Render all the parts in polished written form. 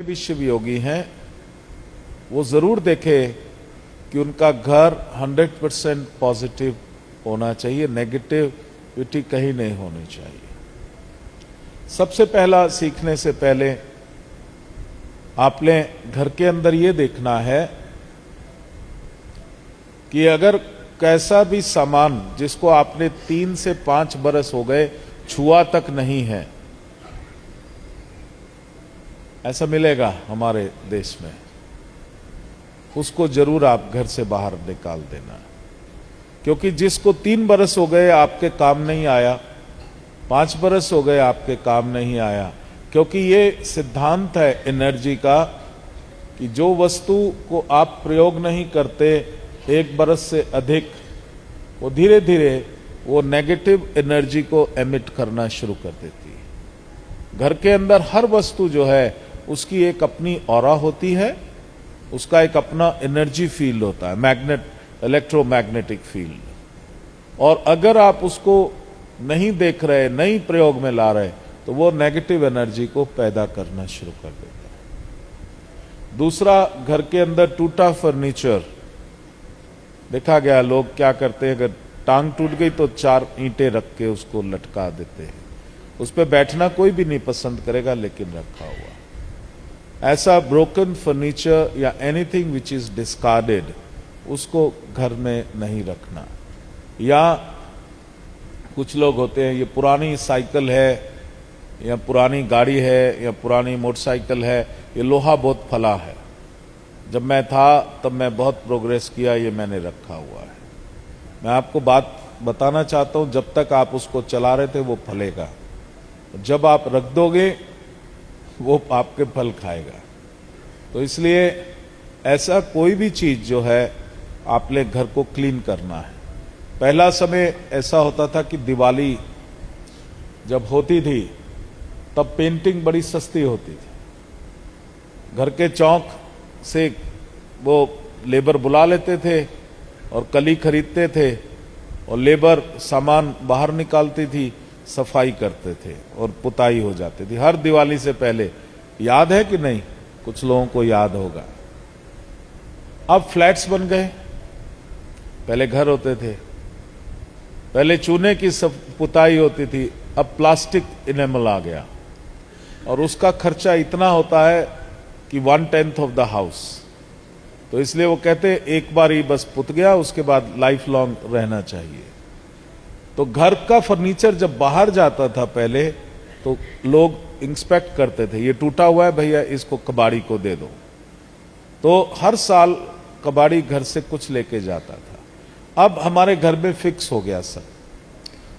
भी शिव योगी हैं, वो जरूर देखें कि उनका घर 100% पॉजिटिव होना चाहिए, नेगेटिविटी कहीं नहीं होनी चाहिए। सबसे पहला सीखने से पहले आपने घर के अंदर ये देखना है कि अगर कैसा भी सामान जिसको आपने 3 से 5 बरस हो गए छुआ तक नहीं है, ऐसा मिलेगा हमारे देश में, उसको जरूर आप घर से बाहर निकाल देना। क्योंकि जिसको 3 बरस हो गए आपके काम नहीं आया, 5 बरस हो गए आपके काम नहीं आया, क्योंकि ये सिद्धांत है एनर्जी का कि जो वस्तु को आप प्रयोग नहीं करते 1 बरस से अधिक, वो धीरे धीरे वो नेगेटिव एनर्जी को एमिट करना शुरू कर देती है। घर के अंदर हर वस्तु जो है उसकी एक अपनी ऑरा होती है, उसका एक अपना एनर्जी फील्ड होता है, इलेक्ट्रोमैग्नेटिक फील्ड। और अगर आप उसको नहीं देख रहे, नहीं प्रयोग में ला रहे, तो वो नेगेटिव एनर्जी को पैदा करना शुरू कर देता है। दूसरा, घर के अंदर टूटा फर्नीचर देखा गया, लोग क्या करते हैं, अगर टांग टूट गई तो 4 ईंटें रख के उसको लटका देते हैं। उस पर बैठना कोई भी नहीं पसंद करेगा, लेकिन रखा हुआ। ऐसा ब्रोकन फर्नीचर या एनीथिंग विच इज डिस्कार्डेड, उसको घर में नहीं रखना। या कुछ लोग होते हैं, ये पुरानी साइकिल है या पुरानी गाड़ी है या पुरानी मोटरसाइकिल है, ये लोहा बहुत फला है, जब मैं था तब मैं बहुत प्रोग्रेस किया, ये मैंने रखा हुआ है। मैं आपको बात बताना चाहता हूं, जब तक आप उसको चला रहे थे वो फलेगा, जब आप रख दोगे वो आपके फल खाएगा। तो इसलिए ऐसा कोई भी चीज जो है आपने घर को क्लीन करना है। पहला समय ऐसा होता था कि दिवाली जब होती थी तब पेंटिंग बड़ी सस्ती होती थी। घर के चौक से वो लेबर बुला लेते थे और कली खरीदते थे और लेबर सामान बाहर निकालती थी, सफाई करते थे और पुताई हो जाती थी हर दिवाली से पहले। याद है कि नहीं? कुछ लोगों को याद होगा। अब फ्लैट्स बन गए, पहले घर होते थे, पहले चूने की सब पुताई होती थी, अब प्लास्टिक इनेमल आ गया और उसका खर्चा इतना होता है कि 1/10 ऑफ द हाउस। तो इसलिए वो कहते एक बार ही बस पुत गया, उसके बाद लाइफ लॉन्ग रहना चाहिए। तो घर का फर्नीचर जब बाहर जाता था पहले, तो लोग इंस्पेक्ट करते थे, ये टूटा हुआ है भैया, इसको कबाड़ी को दे दो। तो हर साल कबाड़ी घर से कुछ लेके जाता था। अब हमारे घर में फिक्स हो गया सब,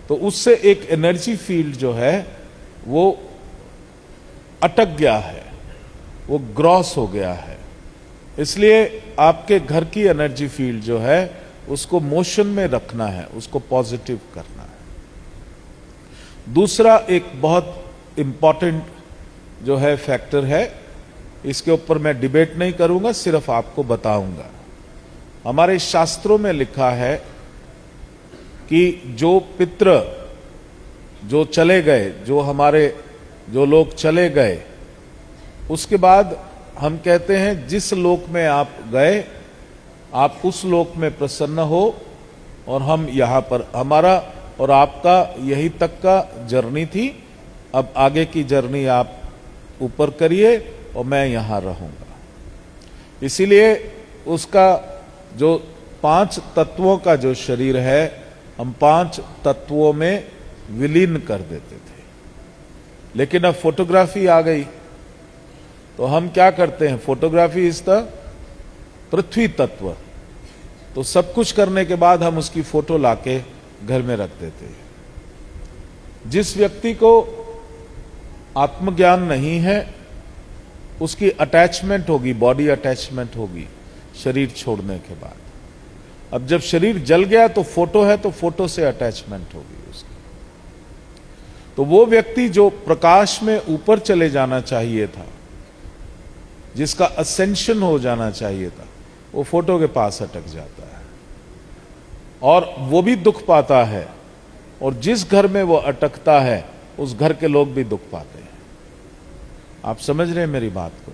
तो उससे एक एनर्जी फील्ड जो है वो अटक गया है, वो ग्रॉस हो गया है। इसलिए आपके घर की एनर्जी फील्ड जो है उसको मोशन में रखना है, उसको पॉजिटिव करना है। दूसरा एक बहुत इंपॉर्टेंट जो है फैक्टर है, इसके ऊपर मैं डिबेट नहीं करूंगा, सिर्फ आपको बताऊंगा। हमारे शास्त्रों में लिखा है कि जो पितृ जो चले गए, जो लोग चले गए, उसके बाद हम कहते हैं जिस लोक में आप गए, आप उस लोक में प्रसन्न हो और हम यहां पर, हमारा और आपका यही तक का जर्नी थी, अब आगे की जर्नी आप ऊपर करिए और मैं यहां रहूंगा। इसीलिए उसका जो 5 तत्वों का जो शरीर है, हम 5 तत्वों में विलीन कर देते थे। लेकिन अब फोटोग्राफी आ गई, तो हम क्या करते हैं, फोटोग्राफी इज द पृथ्वी तत्व, तो सब कुछ करने के बाद हम उसकी फोटो लाके घर में रख देते हैं। जिस व्यक्ति को आत्मज्ञान नहीं है, उसकी अटैचमेंट होगी, बॉडी अटैचमेंट होगी शरीर छोड़ने के बाद। अब जब शरीर जल गया तो फोटो है, तो फोटो से अटैचमेंट होगी उसकी। तो वो व्यक्ति जो प्रकाश में ऊपर चले जाना चाहिए था, जिसका असेंशन हो जाना चाहिए था, वो फोटो के पास अटक जाता है और वो भी दुख पाता है। और जिस घर में वो अटकता है, उस घर के लोग भी दुख पाते हैं। आप समझ रहे हैं मेरी बात को?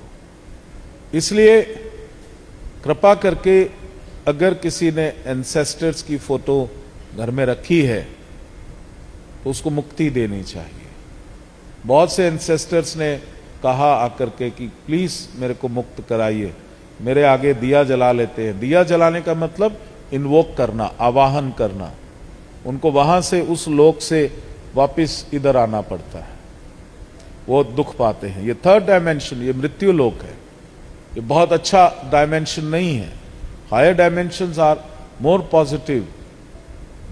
इसलिए कृपा करके अगर किसी ने एंसेस्टर्स की फोटो घर में रखी है तो उसको मुक्ति देनी चाहिए। बहुत से एंसेस्टर्स ने कहा आकर के कि प्लीज मेरे को मुक्त कराइए, मेरे आगे दिया जला लेते हैं। दिया जलाने का मतलब इन्वोक करना, आवाहन करना। उनको वहां से, उस लोक से वापस इधर आना पड़ता है, वो दुख पाते हैं। ये थर्ड डायमेंशन, ये मृत्यु लोक है, ये बहुत अच्छा डायमेंशन नहीं है। Higher dimensions are more positive,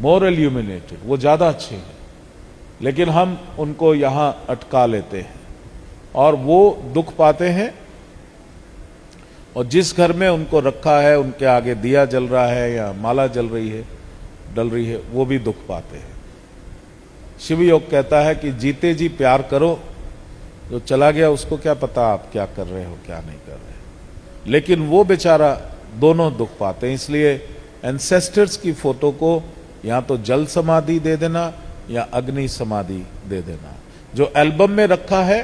more illuminated, वो ज्यादा अच्छे हैं, लेकिन हम उनको यहां अटका लेते हैं और वो दुख पाते हैं। और जिस घर में उनको रखा है, उनके आगे दिया जल रहा है या माला जल रही है, डल रही है, वो भी दुख पाते हैं। शिव योग कहता है कि जीते जी प्यार करो, जो चला गया उसको क्या पता आप क्या कर रहे हो, क्या नहीं कर रहे। लेकिन वो बेचारा दोनों दुख पाते हैं। इसलिए एंसेस्टर्स की फोटो को या तो जल समाधि दे देना या अग्नि समाधि दे देना। जो एल्बम में रखा है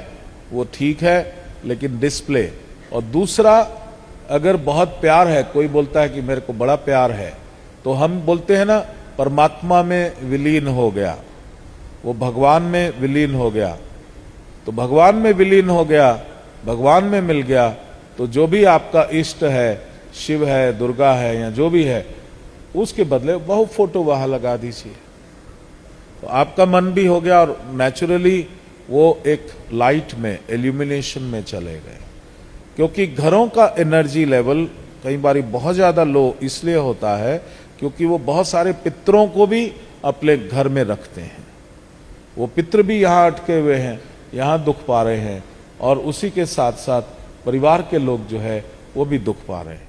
वो ठीक है, लेकिन डिस्प्ले। और दूसरा, अगर बहुत प्यार है, कोई बोलता है कि मेरे को बड़ा प्यार है, तो हम बोलते हैं ना परमात्मा में विलीन हो गया, वो भगवान में विलीन हो गया। तो भगवान में विलीन हो गया, भगवान में मिल गया, तो जो भी आपका इष्ट है, शिव है, दुर्गा है या जो भी है, उसके बदले वह फोटो वहां लगा दीजिए, तो आपका मन भी हो गया और नेचुरली वो एक लाइट में, इल्यूमिनेशन में चले गए। क्योंकि घरों का एनर्जी लेवल कई बार बहुत ज्यादा लो इसलिए होता है क्योंकि वो बहुत सारे पितरों को भी अपने घर में रखते हैं। वो पितृ भी यहाँ अटके हुए हैं, यहाँ दुख पा रहे हैं, और उसी के साथ साथ परिवार के लोग जो है वो भी दुख पा रहे हैं।